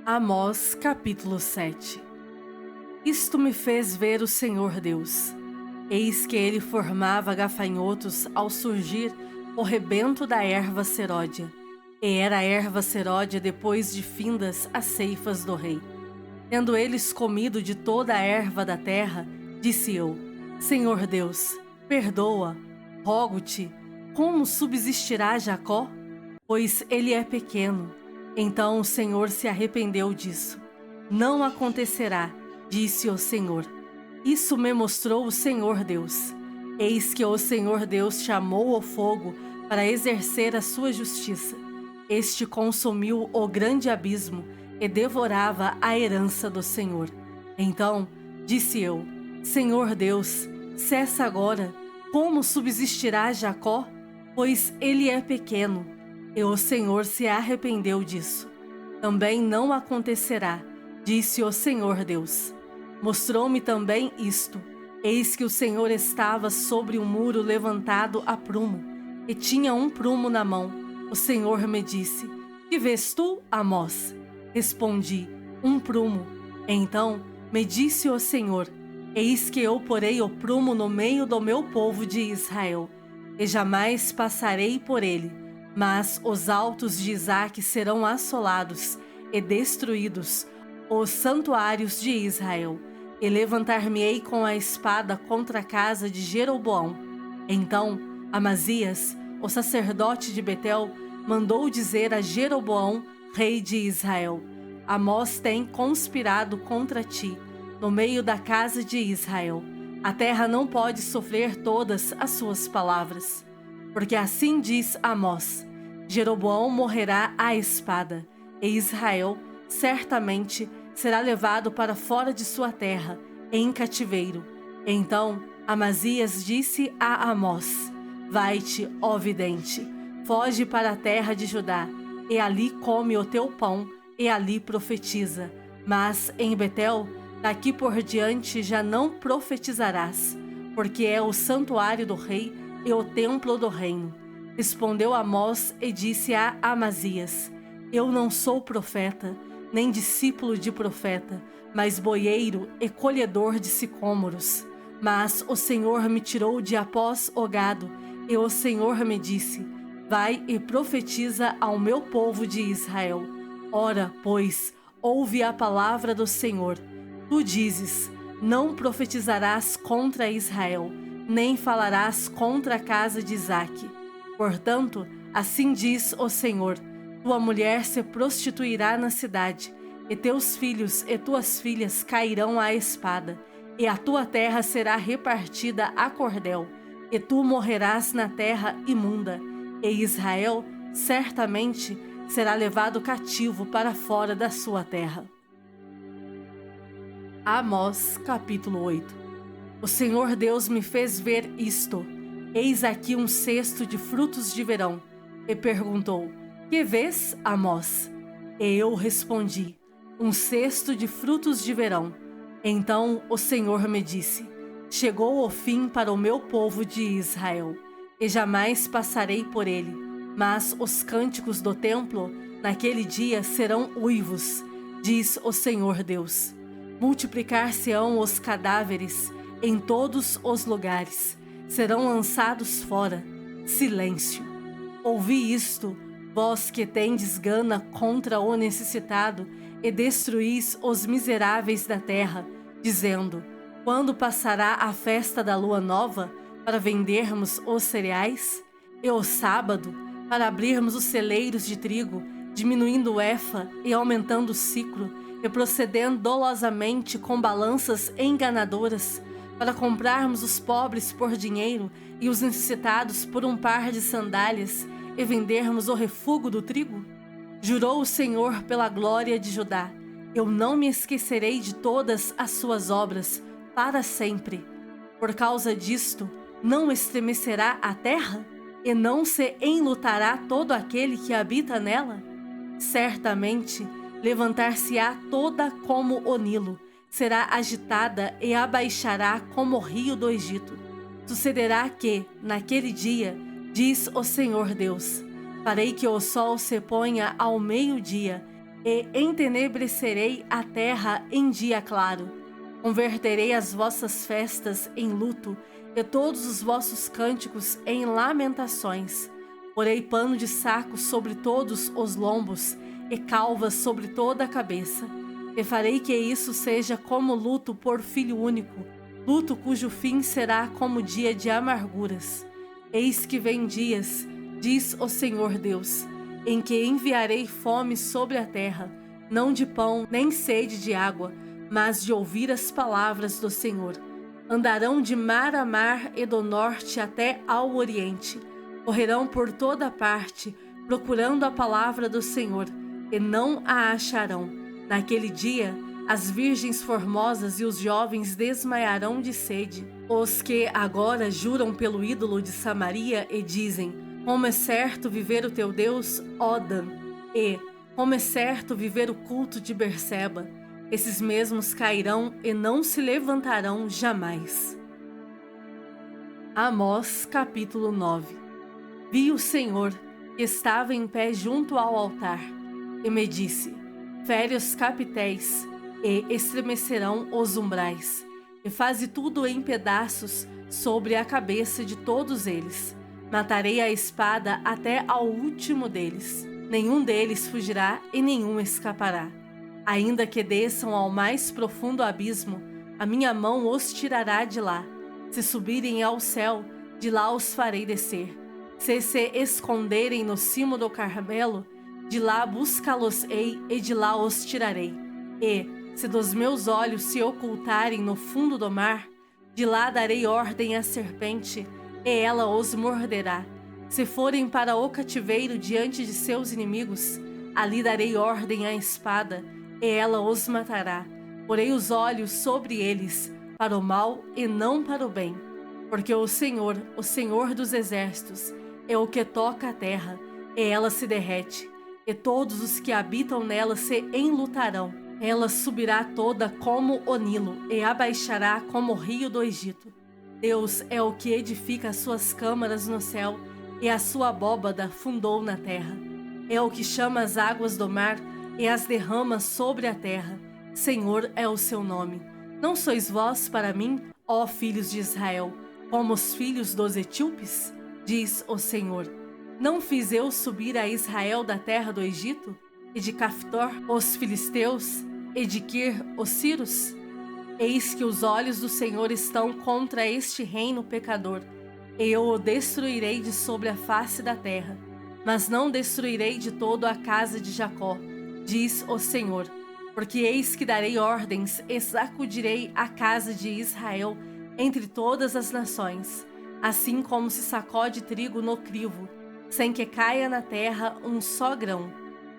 Amós capítulo 7. Isto me fez ver o Senhor Deus. Eis que ele formava gafanhotos ao surgir o rebento da erva seródia. E era a erva seródia depois de findas as ceifas do rei. Tendo eles comido de toda a erva da terra, disse eu: Senhor Deus, perdoa, rogo-te, como subsistirá Jacó? Pois ele é pequeno. Então o Senhor se arrependeu disso. Não acontecerá, disse o Senhor. Isso me mostrou o Senhor Deus. Eis que o Senhor Deus chamou o fogo para exercer a sua justiça. Este consumiu o grande abismo e devorava a herança do Senhor. Então disse eu: Senhor Deus, cessa agora. Como subsistirá Jacó? Pois ele é pequeno. E o Senhor se arrependeu disso. Também não acontecerá, disse o Senhor Deus. Mostrou-me também isto: eis que o Senhor estava sobre um muro levantado a prumo, e tinha um prumo na mão. O Senhor me disse: Que vês tu, Amós? Respondi: um prumo. Então me disse o Senhor: Eis que eu porei o prumo no meio do meu povo de Israel, e jamais passarei por ele. Mas os altos de Isaque serão assolados e destruídos, os santuários de Israel, e levantar-me-ei com a espada contra a casa de Jeroboão. Então Amazias, o sacerdote de Betel, mandou dizer a Jeroboão, rei de Israel: Amós tem conspirado contra ti, no meio da casa de Israel. A terra não pode sofrer todas as suas palavras. Porque assim diz Amós: Jeroboão morrerá à espada, e Israel certamente será levado para fora de sua terra, em cativeiro. Então Amazias disse a Amós: Vai-te, ó vidente, foge para a terra de Judá, e ali come o teu pão, e ali profetiza. Mas em Betel, daqui por diante já não profetizarás, porque é o santuário do rei e o templo do reino. Respondeu Amós e disse a Amazias: Eu não sou profeta, nem discípulo de profeta, mas boieiro e colhedor de sicômoros. Mas o Senhor me tirou de após o gado, e o Senhor me disse: Vai e profetiza ao meu povo de Israel. Ora, pois, ouve a palavra do Senhor. Tu dizes: Não profetizarás contra Israel, nem falarás contra a casa de Isaque. Portanto, assim diz o Senhor: Tua mulher se prostituirá na cidade, e teus filhos e tuas filhas cairão à espada, e a tua terra será repartida a cordel, e tu morrerás na terra imunda, e Israel certamente será levado cativo para fora da sua terra. Amós capítulo 8. O Senhor Deus me fez ver isto: eis aqui um cesto de frutos de verão. E perguntou: Que vês, Amós? E eu respondi: Um cesto de frutos de verão. Então o Senhor me disse: Chegou o fim para o meu povo de Israel, e jamais passarei por ele. Mas os cânticos do templo naquele dia serão uivos, diz o Senhor Deus. Multiplicar-se-ão os cadáveres em todos os lugares, serão lançados fora. Silêncio. Ouvi isto, vós que tendes gana contra o necessitado e destruís os miseráveis da terra, dizendo: Quando passará a festa da lua nova, para vendermos os cereais? E o sábado, para abrirmos os celeiros de trigo, diminuindo o efa e aumentando o siclo, e procedendo dolosamente com balanças enganadoras, para comprarmos os pobres por dinheiro e os necessitados por um par de sandálias, e vendermos o refúgio do trigo? Jurou o Senhor pela glória de Judá: Eu não me esquecerei de todas as suas obras para sempre. Por causa disto, não estremecerá a terra? E não se enlutará todo aquele que habita nela? Certamente levantar-se-á toda como o Nilo, será agitada e abaixará como o rio do Egito. Sucederá que, naquele dia, diz o Senhor Deus: Farei que o sol se ponha ao meio-dia, e entenebrecerei a terra em dia claro. Converterei as vossas festas em luto e todos os vossos cânticos em lamentações. Porei pano de saco sobre todos os lombos e calvas sobre toda a cabeça. E farei que isso seja como luto por filho único, luto cujo fim será como dia de amarguras. Eis que vem dias, diz o Senhor Deus, em que enviarei fome sobre a terra, não de pão nem sede de água, mas de ouvir as palavras do Senhor. Andarão de mar a mar e do norte até ao oriente. Correrão por toda parte, procurando a palavra do Senhor, e não a acharão. Naquele dia, as virgens formosas e os jovens desmaiarão de sede. Os que agora juram pelo ídolo de Samaria e dizem: como é certo viver o teu Deus, ó Dan, e como é certo viver o culto de Berseba. Esses mesmos cairão e não se levantarão jamais. Amós capítulo 9. Vi o Senhor, que estava em pé junto ao altar, e me disse: fere os capitéis, e estremecerão os umbrais, e faze tudo em pedaços sobre a cabeça de todos eles. Matarei a espada até ao último deles. Nenhum deles fugirá e nenhum escapará. Ainda que desçam ao mais profundo abismo, a minha mão os tirará de lá. Se subirem ao céu, de lá os farei descer. Se esconderem no cimo do Carmelo, de lá buscá-los-ei e de lá os tirarei. E, se dos meus olhos se ocultarem no fundo do mar, de lá darei ordem à serpente, e ela os morderá. Se forem para o cativeiro diante de seus inimigos, ali darei ordem à espada, e ela os matará. Porei os olhos sobre eles, para o mal e não para o bem. Porque o Senhor dos exércitos, é o que toca a terra, e ela se derrete, e todos os que habitam nela se enlutarão. Ela subirá toda como o Nilo, e abaixará como o rio do Egito. Deus é o que edifica as suas câmaras no céu, e a sua abóbada fundou na terra. É o que chama as águas do mar e as derrama sobre a terra. Senhor é o seu nome. Não sois vós para mim, ó filhos de Israel, como os filhos dos etíopes? Diz o Senhor. Não fiz eu subir a Israel da terra do Egito? E de Caftor os filisteus? E de Quir os sírios? Eis que os olhos do Senhor estão contra este reino pecador, e eu o destruirei de sobre a face da terra, mas não destruirei de todo a casa de Jacó, diz o Senhor, porque eis que darei ordens e sacudirei a casa de Israel entre todas as nações, assim como se sacode trigo no crivo, sem que caia na terra um só grão.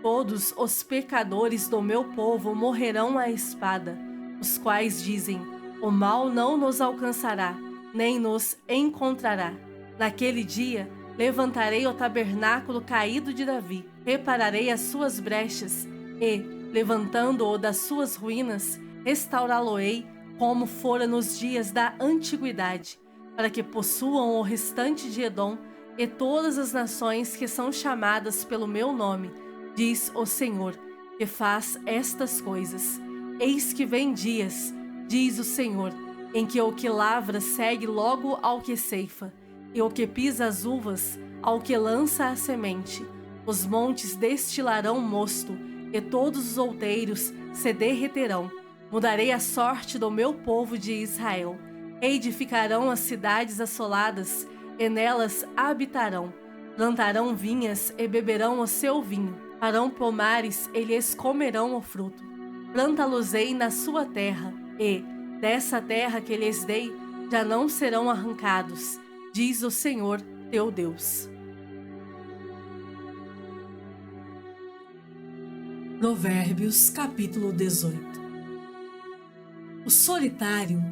Todos os pecadores do meu povo morrerão à espada, os quais dizem: o mal não nos alcançará, nem nos encontrará. Naquele dia, levantarei o tabernáculo caído de Davi, repararei as suas brechas e, levantando-o das suas ruínas, restaurá-lo-ei como fora nos dias da antiguidade, para que possuam o restante de Edom e todas as nações que são chamadas pelo meu nome, diz o Senhor, que faz estas coisas. Eis que vem dias, diz o Senhor, em que o que lavra segue logo ao que ceifa, e o que pisa as uvas ao que lança a semente. Os montes destilarão mosto, e todos os outeiros se derreterão. Mudarei a sorte do meu povo de Israel. Edificarão as cidades assoladas, e nelas habitarão. Plantarão vinhas e beberão o seu vinho. Farão pomares e lhes comerão o fruto. Planta-los-ei na sua terra, e, dessa terra que lhes dei, já não serão arrancados, diz o Senhor teu Deus. Provérbios capítulo 18. O solitário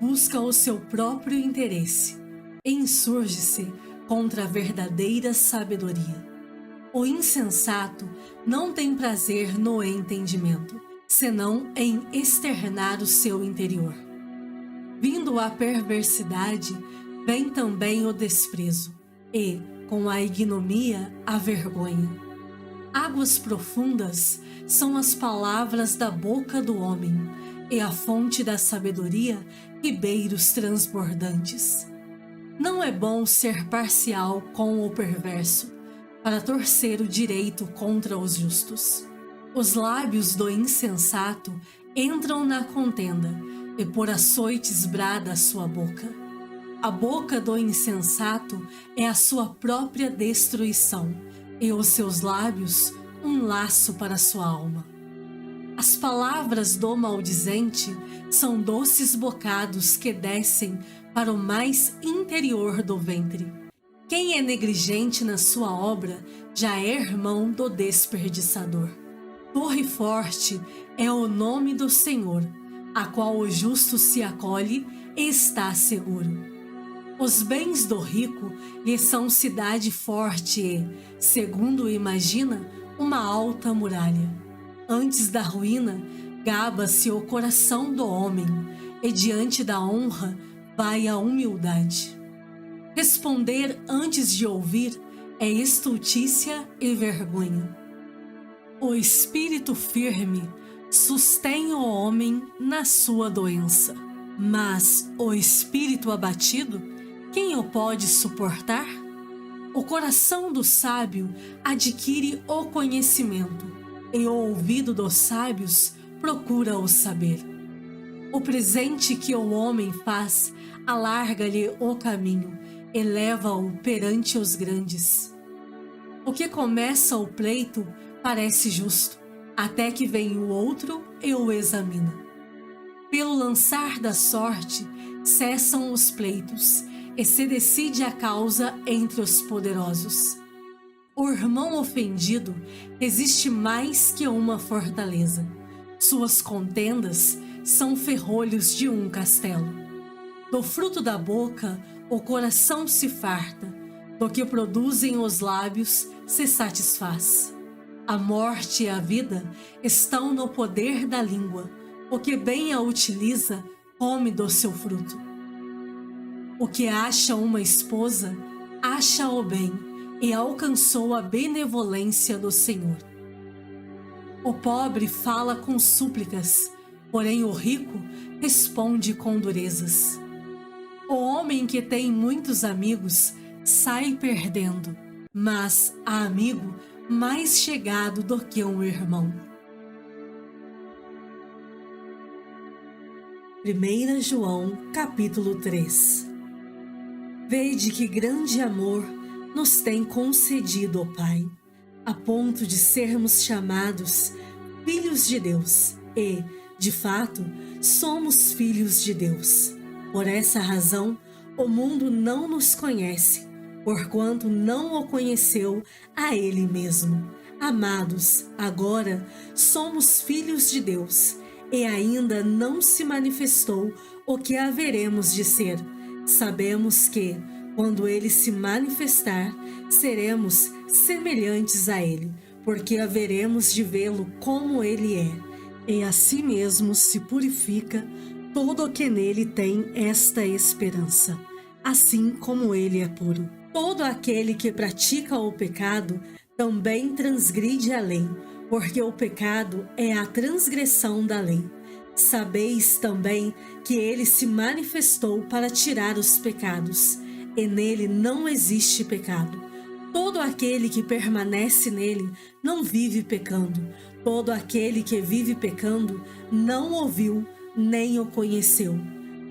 busca o seu próprio interesse e insurge-se contra a verdadeira sabedoria. O insensato não tem prazer no entendimento, senão em externar o seu interior. Vindo a perversidade, vem também o desprezo, e, com a ignomia, a vergonha. Águas profundas são as palavras da boca do homem, e a fonte da sabedoria, ribeiros transbordantes. Não é bom ser parcial com o perverso, para torcer o direito contra os justos. Os lábios do insensato entram na contenda, e por açoites brada a sua boca. A boca do insensato é a sua própria destruição, e os seus lábios um laço para sua alma. As palavras do maldizente são doces bocados que descem para o mais interior do ventre. Quem é negligente na sua obra já é irmão do desperdiçador. Torre forte é o nome do Senhor, a qual o justo se acolhe e está seguro. Os bens do rico lhe são cidade forte e, segundo imagina, uma alta muralha. Antes da ruína, gaba-se o coração do homem, e diante da honra vai a humildade. Responder antes de ouvir é estultícia e vergonha. O espírito firme sustém o homem na sua doença, mas o espírito abatido, quem o pode suportar? O coração do sábio adquire o conhecimento, e o ouvido dos sábios procura o saber. O presente que o homem faz alarga-lhe o caminho, e leva-o perante os grandes. O que começa o pleito parece justo, até que vem o outro e o examina. Pelo lançar da sorte cessam os pleitos, e se decide a causa entre os poderosos. O irmão ofendido resiste mais que uma fortaleza. Suas contendas são ferrolhos de um castelo. Do fruto da boca o coração se farta, do que produzem os lábios se satisfaz. A morte e a vida estão no poder da língua. O que bem a utiliza, come do seu fruto. O que acha uma esposa, acha o bem, e alcançou a benevolência do Senhor. O pobre fala com súplicas, porém o rico responde com durezas. O homem que tem muitos amigos sai perdendo, mas há amigo mais chegado do que um irmão. 1 João, capítulo 3. Vede que grande amor nos tem concedido o Pai, a ponto de sermos chamados filhos de Deus, e, de fato, somos filhos de Deus. Por essa razão, o mundo não nos conhece, porquanto não o conheceu a Ele mesmo. Amados, agora somos filhos de Deus, e ainda não se manifestou o que haveremos de ser. Sabemos que, quando Ele se manifestar, seremos semelhantes a Ele, porque haveremos de vê-lo como Ele é. E assim mesmo se purifica todo o que nele tem esta esperança, assim como Ele é puro. Todo aquele que pratica o pecado também transgride a lei, porque o pecado é a transgressão da lei. Sabeis também que Ele se manifestou para tirar os pecados, e nele não existe pecado. Todo aquele que permanece nele não vive pecando. Todo aquele que vive pecando não o viu, nem o conheceu.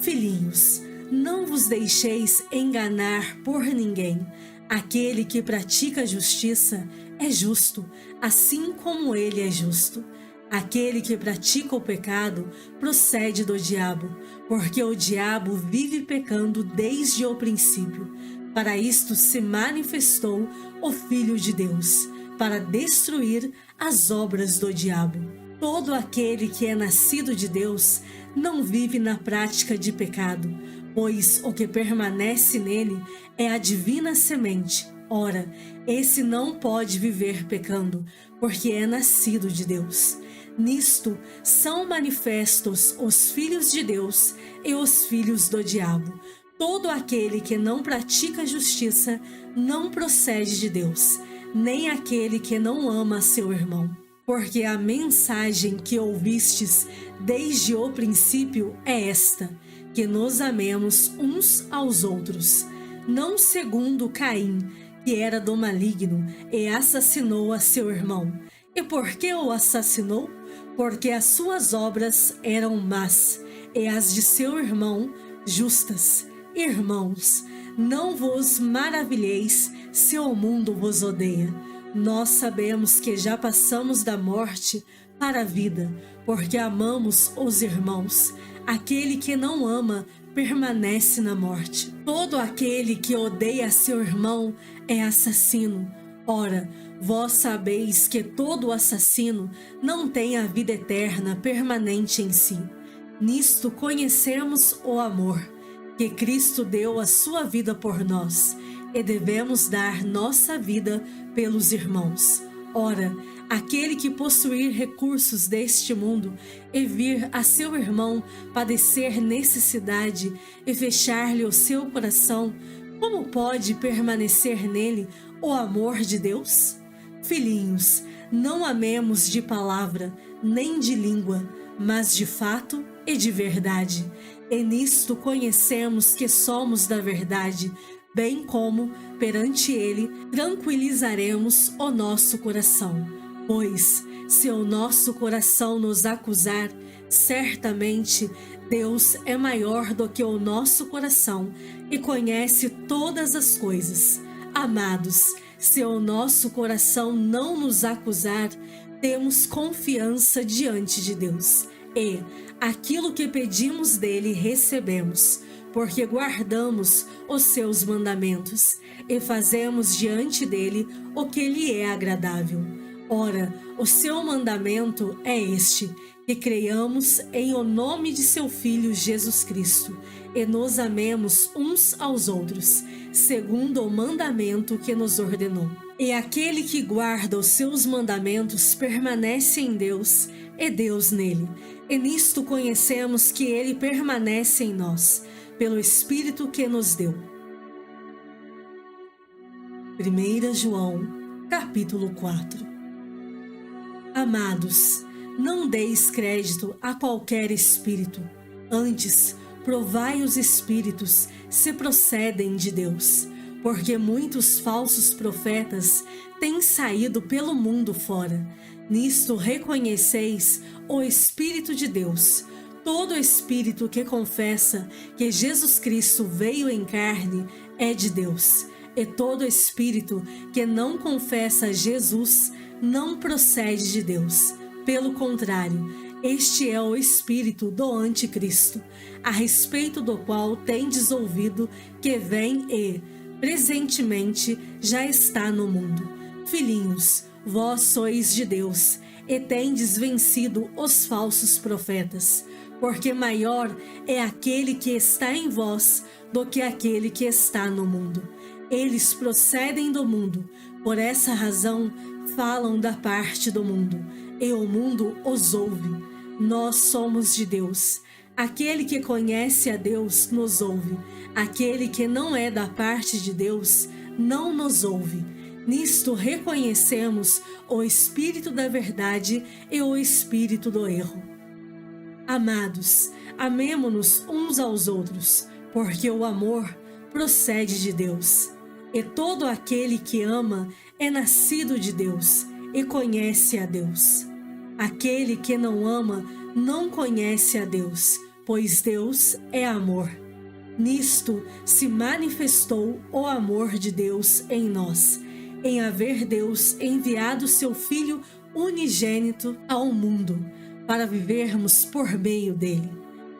Filhinhos, não vos deixeis enganar por ninguém. Aquele que pratica justiça é justo, assim como ele é justo. Aquele que pratica o pecado procede do diabo, porque o diabo vive pecando desde o princípio. Para isto se manifestou o Filho de Deus, para destruir as obras do diabo. Todo aquele que é nascido de Deus não vive na prática de pecado, pois o que permanece nele é a divina semente. Ora, esse não pode viver pecando, porque é nascido de Deus. Nisto são manifestos os filhos de Deus e os filhos do diabo. Todo aquele que não pratica justiça não procede de Deus, nem aquele que não ama seu irmão. Porque a mensagem que ouvistes desde o princípio é esta, que nos amemos uns aos outros, não segundo Caim, que era do maligno e assassinou a seu irmão. E por que o assassinou? Porque as suas obras eram más, e as de seu irmão justas. Irmãos, não vos maravilheis se o mundo vos odeia. Nós sabemos que já passamos da morte para a vida, porque amamos os irmãos. Aquele que não ama permanece na morte. Todo aquele que odeia seu irmão é assassino. Ora, vós sabeis que todo assassino não tem a vida eterna permanente em si. Nisto conhecemos o amor, que Cristo deu a sua vida por nós, e devemos dar nossa vida pelos irmãos. Ora, aquele que possuir recursos deste mundo e vir a seu irmão padecer necessidade e fechar-lhe o seu coração, como pode permanecer nele o amor de Deus? Filhinhos, não amemos de palavra, nem de língua, mas de fato e de verdade. E nisto conhecemos que somos da verdade, bem como, perante Ele, tranquilizaremos o nosso coração. Pois, se o nosso coração nos acusar, certamente Deus é maior do que o nosso coração e conhece todas as coisas. Amados, se o nosso coração não nos acusar, temos confiança diante de Deus. E aquilo que pedimos dele recebemos, porque guardamos os seus mandamentos e fazemos diante dele o que lhe é agradável. Ora, o seu mandamento é este, que creiamos em o nome de seu Filho Jesus Cristo e nos amemos uns aos outros, segundo o mandamento que nos ordenou. E aquele que guarda os seus mandamentos permanece em Deus e Deus nele. E nisto conhecemos que ele permanece em nós, pelo Espírito que nos deu. 1 João, capítulo 4. Amados, não deis crédito a qualquer espírito, antes provai os espíritos se procedem de Deus, porque muitos falsos profetas têm saído pelo mundo fora. Nisto reconheceis o Espírito de Deus. Todo espírito que confessa que Jesus Cristo veio em carne é de Deus, e todo espírito que não confessa Jesus não procede de Deus. Pelo contrário, este é o espírito do anticristo, a respeito do qual tendes ouvido que vem e, presentemente, já está no mundo. Filhinhos, vós sois de Deus, e tendes vencido os falsos profetas, porque maior é aquele que está em vós do que aquele que está no mundo. Eles procedem do mundo, por essa razão falam da parte do mundo, e o mundo os ouve. Nós somos de Deus. Aquele que conhece a Deus nos ouve. Aquele que não é da parte de Deus não nos ouve. Nisto reconhecemos o espírito da verdade e o espírito do erro. Amados, amemo-nos uns aos outros, porque o amor procede de Deus. E todo aquele que ama é nascido de Deus e conhece a Deus. Aquele que não ama não conhece a Deus, pois Deus é amor. Nisto se manifestou o amor de Deus em nós, em haver Deus enviado seu Filho unigênito ao mundo, para vivermos por meio dele.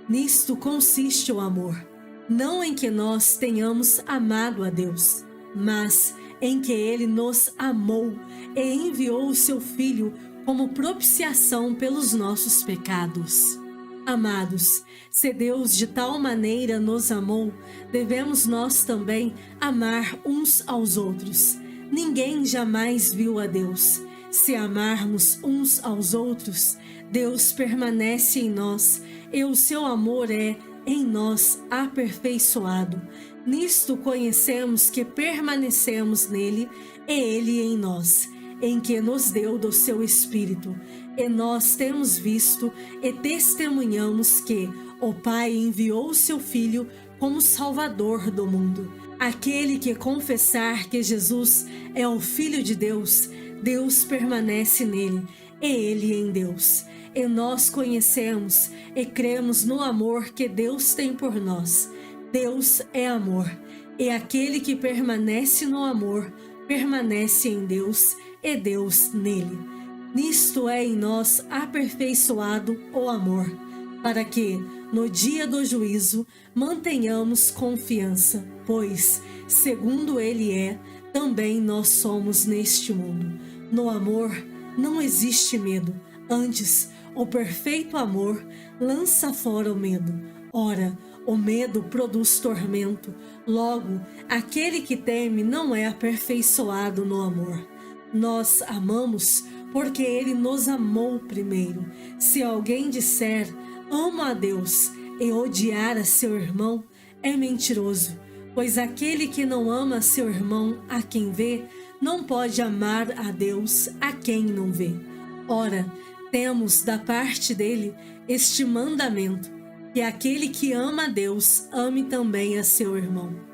Nisto consiste o amor, não em que nós tenhamos amado a Deus, mas em que ele nos amou e enviou o seu Filho como propiciação pelos nossos pecados. Amados, se Deus de tal maneira nos amou, devemos nós também amar uns aos outros. Ninguém jamais viu a Deus. Se amarmos uns aos outros, Deus permanece em nós e o seu amor é em nós aperfeiçoado. Nisto conhecemos que permanecemos nele e ele em nós, em que nos deu do seu Espírito. E nós temos visto e testemunhamos que o Pai enviou o seu Filho como Salvador do mundo. Aquele que confessar que Jesus é o Filho de Deus, Deus permanece nele, e ele em Deus. E nós conhecemos e cremos no amor que Deus tem por nós. Deus é amor, e aquele que permanece no amor, permanece em Deus, e Deus nele. Nisto é em nós aperfeiçoado o amor, para que, no dia do juízo, mantenhamos confiança, pois, segundo ele é, também nós somos neste mundo. No amor não existe medo, antes, o perfeito amor lança fora o medo. Ora, o medo produz tormento, logo, aquele que teme não é aperfeiçoado no amor. Nós amamos porque ele nos amou primeiro. Se alguém disser, amo a Deus, e odiar a seu irmão, é mentiroso, pois aquele que não ama seu irmão a quem vê, não pode amar a Deus a quem não vê. Ora, temos da parte dele este mandamento, que aquele que ama a Deus ame também a seu irmão.